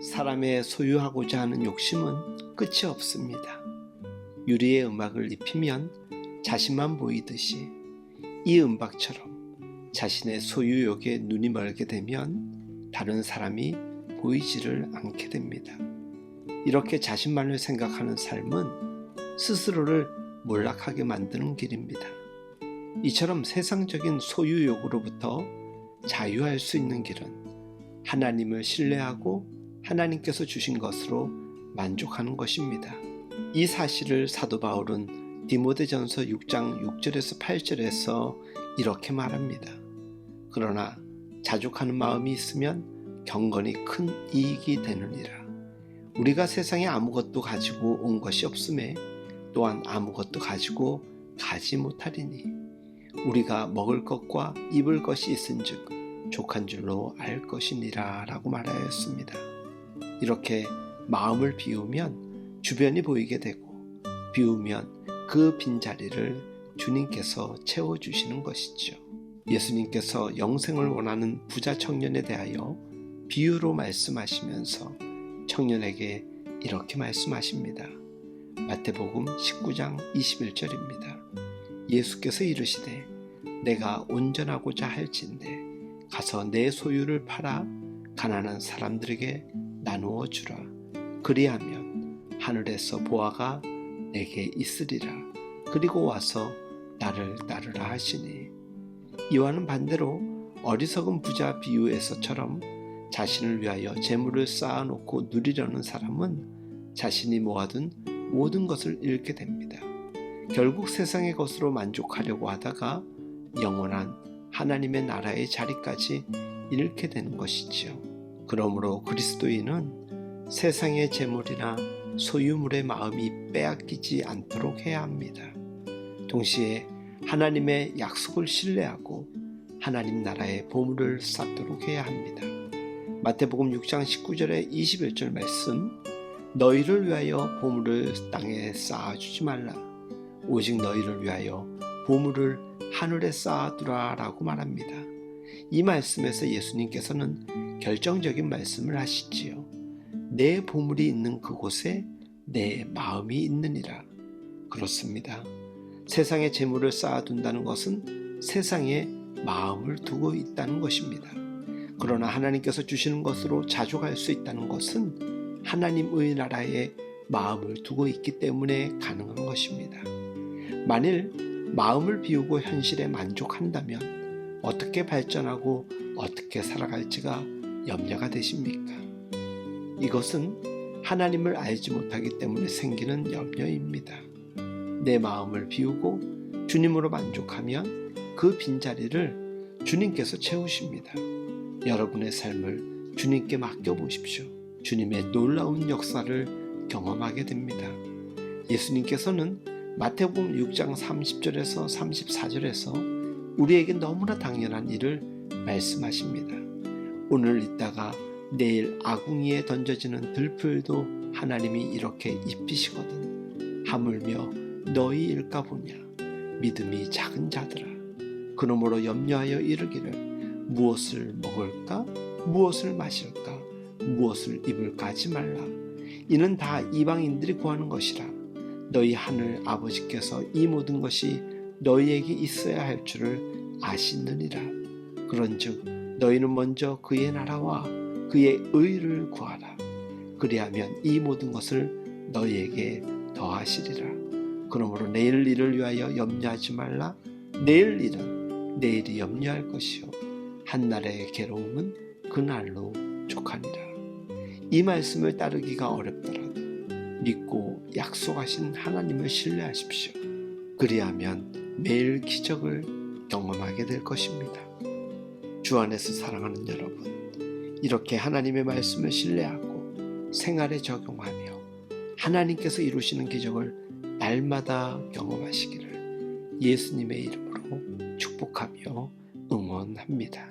사람의 소유하고자 하는 욕심은 끝이 없습니다. 유리에 음악을 입히면 자신만 보이듯이 이 음박처럼 자신의 소유욕에 눈이 멀게 되면 다른 사람이 보이지를 않게 됩니다. 이렇게 자신만을 생각하는 삶은 스스로를 몰락하게 만드는 길입니다. 이처럼 세상적인 소유욕으로부터 자유할 수 있는 길은 하나님을 신뢰하고 하나님께서 주신 것으로 만족하는 것입니다. 이 사실을 사도 바울은 디모데전서 6장 6절에서 8절에서 이렇게 말합니다. 그러나 자족하는 마음이 있으면 경건이 큰 이익이 되느니라. 우리가 세상에 아무것도 가지고 온 것이 없음에 또한 아무것도 가지고 가지 못하리니 우리가 먹을 것과 입을 것이 있은즉 족한 줄로 알 것이니라 라고 말하였습니다. 이렇게 마음을 비우면 주변이 보이게 되고 비우면 그 빈자리를 주님께서 채워주시는 것이죠. 예수님께서 영생을 원하는 부자 청년에 대하여 비유로 말씀하시면서 청년에게 이렇게 말씀하십니다. 마태복음 19장 21절입니다. 예수께서 이르시되 내가 온전하고자 할진대 가서 내 소유를 팔아 가난한 사람들에게 나누어 주라. 그리하면 하늘에서 보화가 내게 있으리라. 그리고 와서 나를 따르라 하시니 이와는 반대로 어리석은 부자 비유에서처럼 자신을 위하여 재물을 쌓아놓고 누리려는 사람은 자신이 모아둔 모든 것을 잃게 됩니다. 결국 세상의 것으로 만족하려고 하다가 영원한 하나님의 나라의 자리까지 잃게 되는 것이지요. 그러므로 그리스도인은 세상의 재물이나 소유물의 마음이 빼앗기지 않도록 해야 합니다. 동시에 하나님의 약속을 신뢰하고 하나님 나라의 보물을 쌓도록 해야 합니다. 마태복음 6장 19절의 21절 말씀, 너희를 위하여 보물을 땅에 쌓아주지 말라. 오직 너희를 위하여 보물을 하늘에 쌓아두라 라고 말합니다. 이 말씀에서 예수님께서는 결정적인 말씀을 하시지요. 내 보물이 있는 그곳에 내 마음이 있느니라. 그렇습니다. 세상에 재물을 쌓아둔다는 것은 세상에 마음을 두고 있다는 것입니다. 그러나 하나님께서 주시는 것으로 자족할 수 있다는 것은 하나님의 나라에 마음을 두고 있기 때문에 가능한 것입니다. 만일 마음을 비우고 현실에 만족한다면 어떻게 발전하고 어떻게 살아갈지가 염려가 되십니까? 이것은 하나님을 알지 못하기 때문에 생기는 염려입니다. 내 마음을 비우고 주님으로 만족하면 그 빈자리를 주님께서 채우십니다. 여러분의 삶을 주님께 맡겨보십시오. 주님의 놀라운 역사를 경험하게 됩니다. 예수님께서는 마태복음 6장 30절에서 34절에서 우리에게 너무나 당연한 일을 말씀하십니다. 오늘 있다가 내일 아궁이에 던져지는 들풀도 하나님이 이렇게 입히시거든. 하물며 너희일까 보냐. 믿음이 작은 자들아. 그러므로 염려하여 이르기를 무엇을 먹을까? 무엇을 마실까? 무엇을 입을까 하지 말라. 이는 다 이방인들이 구하는 것이라. 너희 하늘 아버지께서 이 모든 것이 너희에게 있어야 할 줄을 아시느니라. 그런즉 너희는 먼저 그의 나라와 그의 의를 구하라. 그리하면 이 모든 것을 너희에게 더하시리라. 그러므로 내일 일을 위하여 염려하지 말라. 내일 일은 내일이 염려할 것이요 한날의 괴로움은 그날로 족하니라. 이 말씀을 따르기가 어렵더라도 믿고 약속하신 하나님을 신뢰하십시오. 그리하면 매일 기적을 경험하게 될 것입니다. 주 안에서 사랑하는 여러분, 이렇게 하나님의 말씀을 신뢰하고 생활에 적용하며 하나님께서 이루시는 기적을 날마다 경험하시기를 예수님의 이름으로 축복하며 응원합니다.